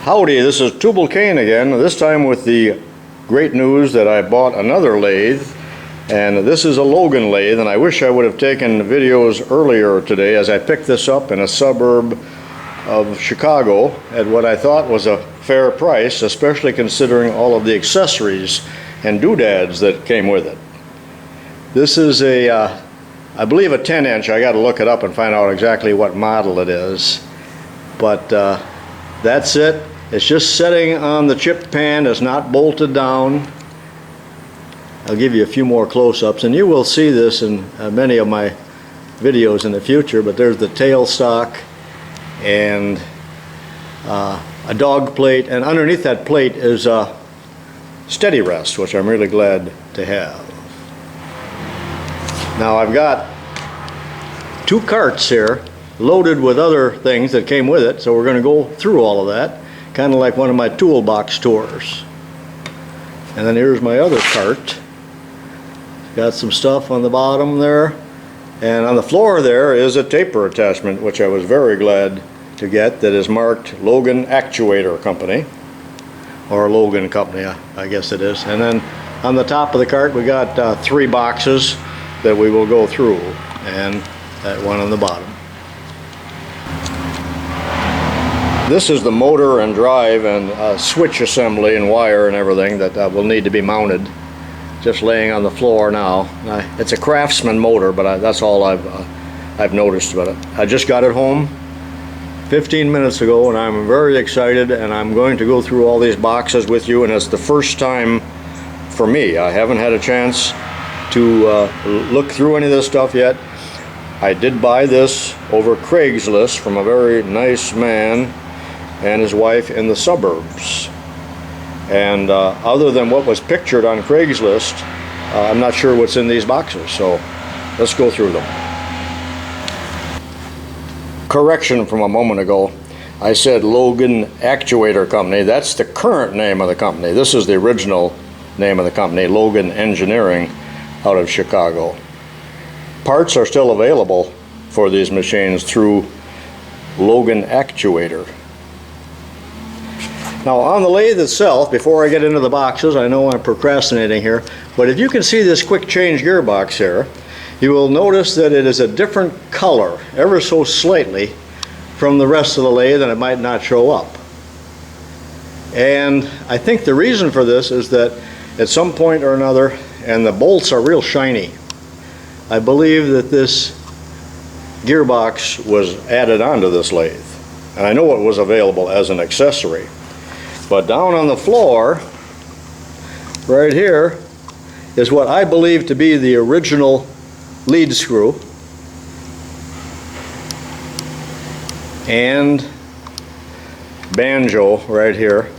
Howdy, this is Tubalcain again, this time with the great news that I bought another lathe, and this is a Logan lathe, and I wish I would have taken videos earlier today as I picked this up in a suburb of Chicago at what I thought was a fair price, especially considering all of the accessories and doodads that came with it. This is I believe a 10-inch. I got to look it up and find out exactly what model it is, but that's it. It's just sitting on the chip pan. It's not bolted down. I'll give you a few more close-ups, and you will see this in many of my videos in the future, but there's the tailstock and a dog plate, and underneath that plate is a steady rest, which I'm really glad to have. Now I've got two carts here loaded with other things that came with it, so we're going to go through all of that, kind of like one of my toolbox tours. And then here's my other cart. Got some stuff on the bottom there, and on the floor there is a taper attachment, which I was very glad to get, that is marked Logan Actuator Company, or Logan Company, I guess it is. And then on the top of the cart we got 3 boxes that we will go through, and that one on the bottom. This is the motor and drive and switch assembly and wire and everything that will need to be mounted. Just laying on the floor now. It's a Craftsman motor, but that's all I've noticed about it. I just got it home 15 minutes ago, and I'm very excited, and I'm going to go through all these boxes with you, and it's the first time for me. I haven't had a chance to look through any of this stuff yet. I did buy this over Craigslist from a very nice man and his wife in the suburbs, and other than what was pictured on Craigslist, I'm not sure what's in these boxes, so let's go through them. Correction from a moment ago, I said Logan Actuator Company. That's the current name of the company. This is the original name of the company, Logan Engineering, out of Chicago. Parts are still available for these machines through Logan Actuator. Now on the lathe itself, before I get into the boxes, I know I'm procrastinating here, but if you can see this quick change gearbox here, you will notice that it is a different color, ever so slightly, from the rest of the lathe, and it might not show up. And I think the reason for this is that at some point or another, and the bolts are real shiny, I believe that this gearbox was added onto this lathe. And I know it was available as an accessory. But down on the floor, right here, is what I believe to be the original lead screw and banjo right here.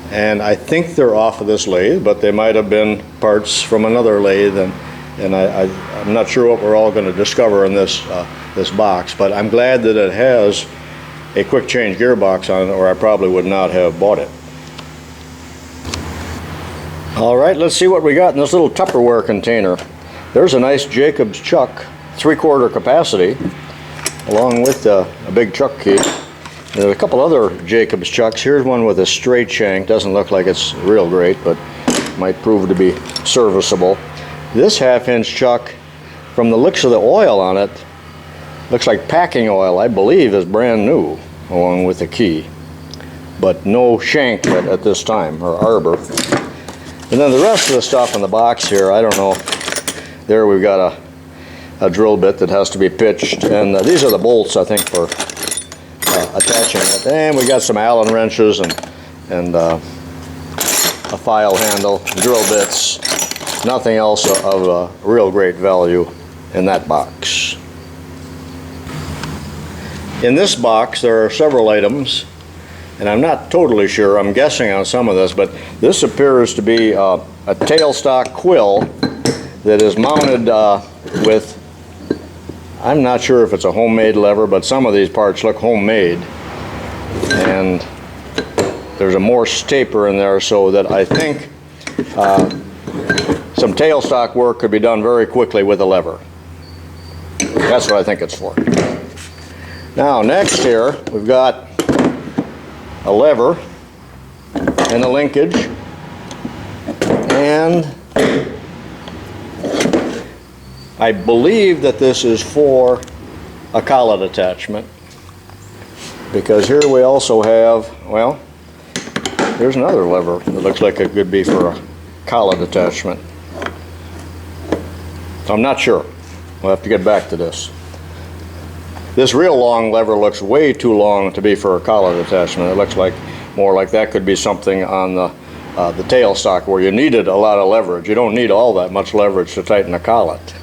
And I think they're off of this lathe, but they might have been parts from another lathe, and I'm not sure what we're all going to discover in this box, but I'm glad that it has a quick change gearbox on it, or I probably would not have bought it. Alright, let's see what we got in this little Tupperware container. There's a nice Jacobs chuck, 3/4 capacity, along with a big chuck key. There's a couple other Jacobs chucks. Here's one with a straight shank. Doesn't look like it's real great, but might prove to be serviceable. This 1/2-inch chuck, from the looks of the oil on it, looks like packing oil, I believe, is brand new, along with the key. But no shank at this time, or arbor. And then the rest of the stuff in the box here, I don't know. There we've got a drill bit that has to be pitched, and these are the bolts, I think, for attaching it. And we got some Allen wrenches and a file handle, drill bits. Nothing else of real great value in that box. In this box there are several items, and I'm not totally sure, I'm guessing on some of this, but this appears to be a tailstock quill that is mounted with, I'm not sure if it's a homemade lever, but some of these parts look homemade. And there's a Morse taper in there, so that I think some tailstock work could be done very quickly with a lever. That's what I think it's for. Now next here we've got a lever and a linkage, and I believe that this is for a collet attachment, because here we also have, well, here's another lever that looks like it could be for a collet attachment. I'm not sure. We'll have to get back to this. This real long lever looks way too long to be for a collet attachment. It looks like more like that could be something on the tailstock where you needed a lot of leverage. You don't need all that much leverage to tighten a collet.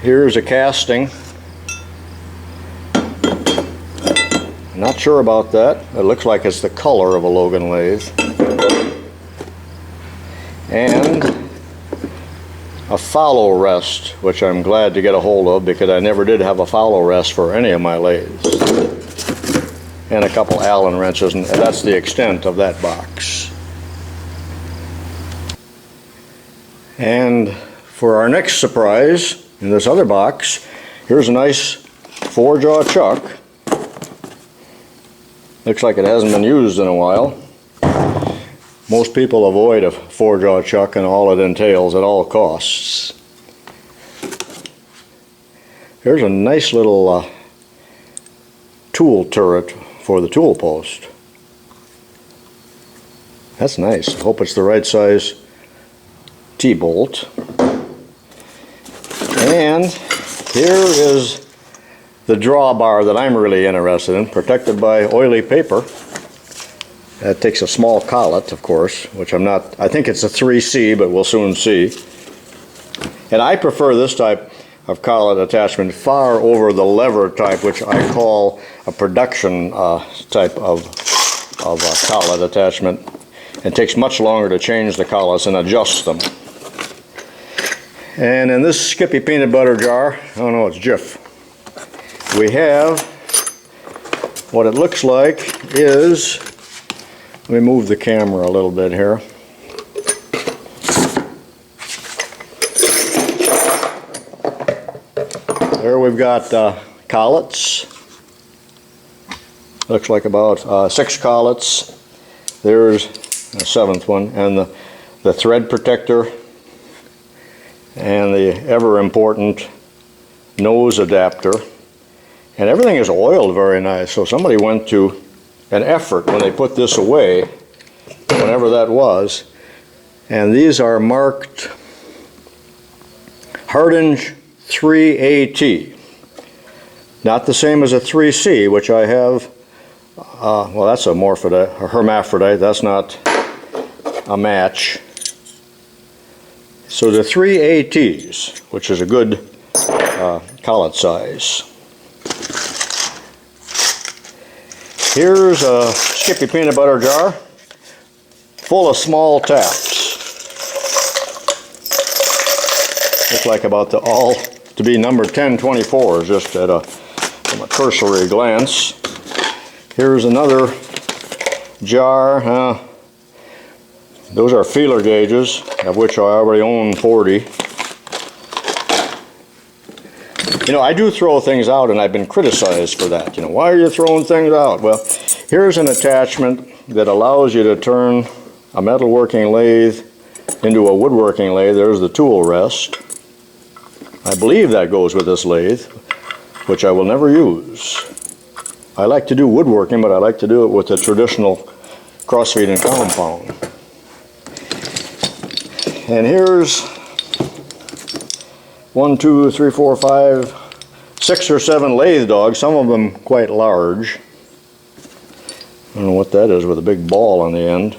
Here's a casting. Not sure about that. It looks like it's the color of a Logan lathe. And a follow rest, which I'm glad to get a hold of because I never did have a follow rest for any of my lathes. And a couple Allen wrenches, and that's the extent of that box. And for our next surprise in this other box, here's a nice 4-jaw chuck. Looks like it hasn't been used in a while. Most people avoid a 4-jaw chuck and all it entails at all costs. Here's a nice little tool turret for the tool post. That's nice. I hope it's the right size T-bolt. And here is the drawbar that I'm really interested in, protected by oily paper. That takes a small collet, of course, which I'm not, I think it's a 3C, but we'll soon see. And I prefer this type of collet attachment far over the lever type, which I call a production type of collet attachment. It takes much longer to change the collets and adjust them. And in this Skippy peanut butter jar, oh no, it's Jif, we have what it looks like is, let me move the camera a little bit here. There we've got collets. Looks like about 6 collets. There's a 7th one, and the thread protector and the ever important nose adapter. And everything is oiled very nice, so somebody went to an effort when they put this away, whenever that was. And these are marked Hardinge 3AT. Not the same as a 3C, which I have. Well, that's a hermaphrodite. That's not a match. So the 3ATs, which is a good collet size. Here's a Skippy peanut butter jar full of small taps. Look like about to be number 1024, just from a cursory glance. Here's another jar. Those are feeler gauges, of which I already own 40. You know, I do throw things out, and I've been criticized for that. You know, why are you throwing things out? Well, here's an attachment that allows you to turn a metalworking lathe into a woodworking lathe. There's the tool rest. I believe that goes with this lathe, which I will never use. I like to do woodworking, but I like to do it with a traditional crossfeed and compound. And here's 1, 2, 3, 4, 5, 6 or 7 lathe dogs, some of them quite large. I don't know what that is with a big ball on the end.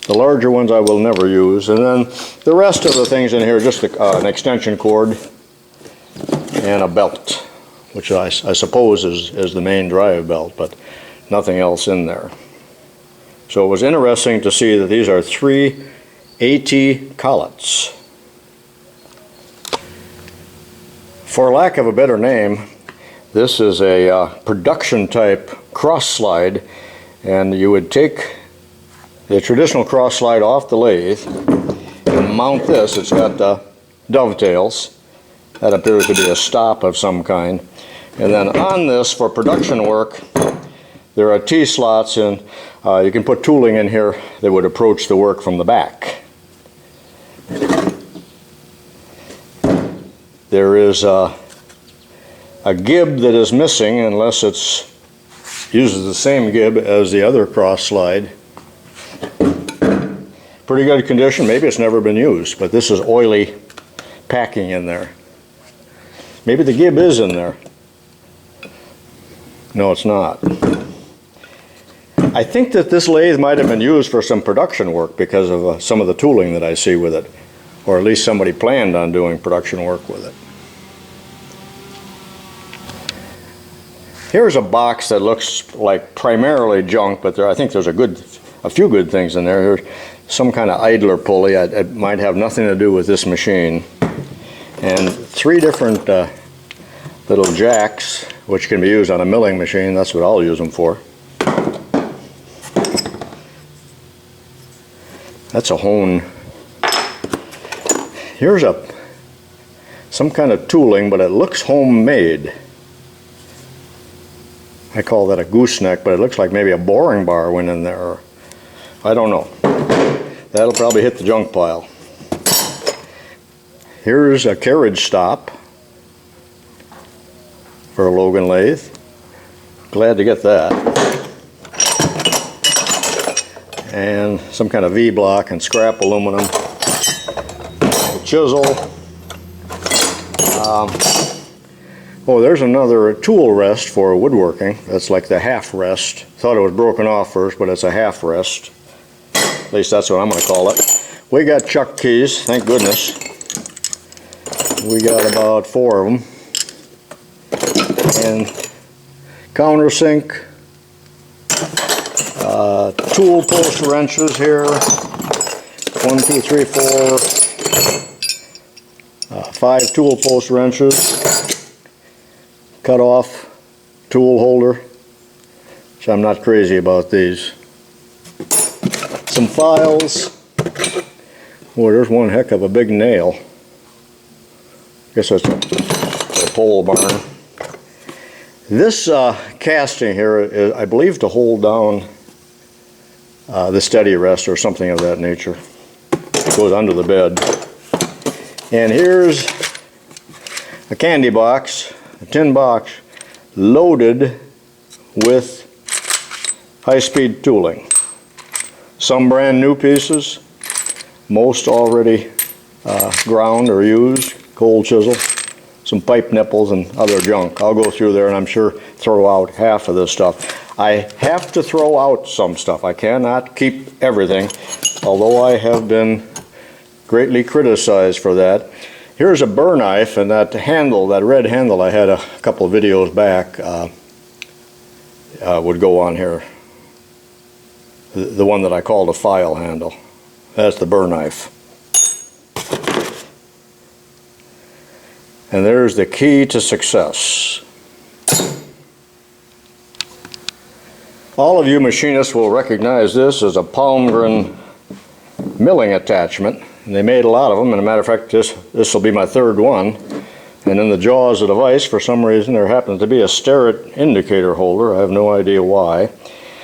The larger ones I will never use. And then the rest of the things in here, just an extension cord and a belt, which I suppose is the main drive belt, but nothing else in there. So it was interesting to see that these are 3 AT collets. For lack of a better name, this is a production type cross slide, and you would take the traditional cross slide off the lathe and mount this. It's got dovetails, That appears to be a stop of some kind. And then on this, for production work, there are T-slots, and you can put tooling in here that would approach the work from the back. There is a gib that is missing unless it uses the same gib as the other cross slide. Pretty good condition. Maybe it's never been used, but this is oily packing in there. Maybe the gib is in there. No, it's not. I think that this lathe might have been used for some production work because of some of the tooling that I see with it, or at least somebody planned on doing production work with it. Here's a box that looks like primarily junk, but I think there's a few good things in there. There's some kind of idler pulley. It might have nothing to do with this machine. And 3 different little jacks, which can be used on a milling machine. That's what I'll use them for. That's a hone. Here's some kind of tooling, but it looks homemade. I call that a gooseneck, but it looks like maybe a boring bar went in there. I don't know. That'll probably hit the junk pile. Here's a carriage stop for a Logan lathe. Glad to get that. And some kind of V-block and scrap aluminum. A chisel. Oh, there's another tool rest for woodworking. That's like the half rest. Thought it was broken off first, but it's a half rest. At least that's what I'm going to call it. We got chuck keys, thank goodness. We got about 4 of them. And countersink. Tool post wrenches here. 1, 2, 3, 4. 5 tool post wrenches. Cut off tool holder, so I'm not crazy about these. Some files. Oh, there's one heck of a big nail. Guess that's a pole barn. This casting here is, I believe, to hold down the steady rest or something of that nature. It goes under the bed. And here's a candy box. A tin box loaded with high-speed tooling. Some brand new pieces, most already ground or used, cold chisel, some pipe nipples and other junk. I'll go through there and I'm sure throw out half of this stuff. I have to throw out some stuff. I cannot keep everything, although I have been greatly criticized for that. Here's a burr knife, and that handle, that red handle I had a couple of videos back, would go on here. The one that I called a file handle. That's the burr knife. And there's the key to success. All of you machinists will recognize this as a Palmgren milling attachment. And they made a lot of them, and as a matter of fact, this will be my 3rd one. And in the jaws of the vise, for some reason, there happens to be a Starrett indicator holder. I have no idea why.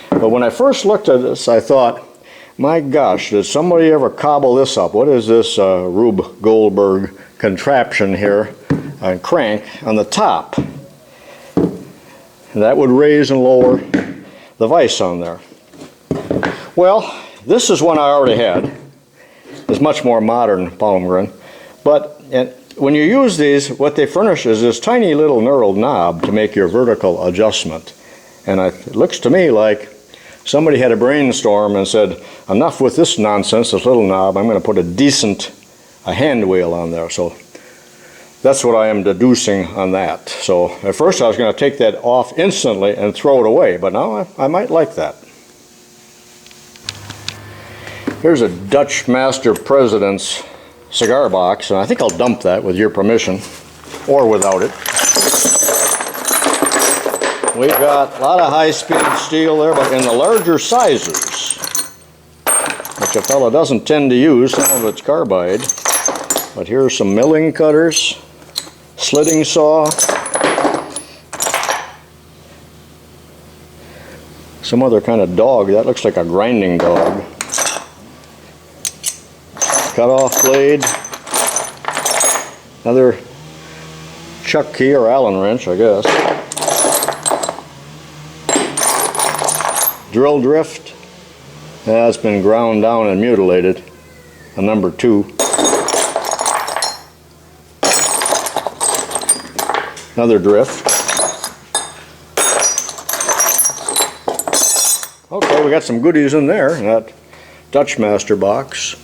But when I first looked at this, I thought, my gosh, did somebody ever cobble this up? What is this Rube Goldberg contraption here, crank on the top? And that would raise and lower the vise on there. Well, this is one I already had. It's much more modern Palmgren, but when you use these, what they furnish is this tiny little knurled knob to make your vertical adjustment. And it looks to me like somebody had a brainstorm and said, enough with this nonsense, this little knob, I'm going to put a decent hand wheel on there. So that's what I am deducing on that. So at first I was going to take that off instantly and throw it away, but now I might like that. Here's a Dutch Master President's cigar box, and I think I'll dump that with your permission, or without it. We've got a lot of high-speed steel there, but in the larger sizes, which a fellow doesn't tend to use. Some of it's carbide. But here's some milling cutters. slitting saw, some other kind of dog. That looks like a grinding dog. Cut-off blade, another chuck key or Allen wrench, I guess. Drill drift, that's been ground down and mutilated, a number 2. Another drift. Okay, we got some goodies in there in that Dutch Master box.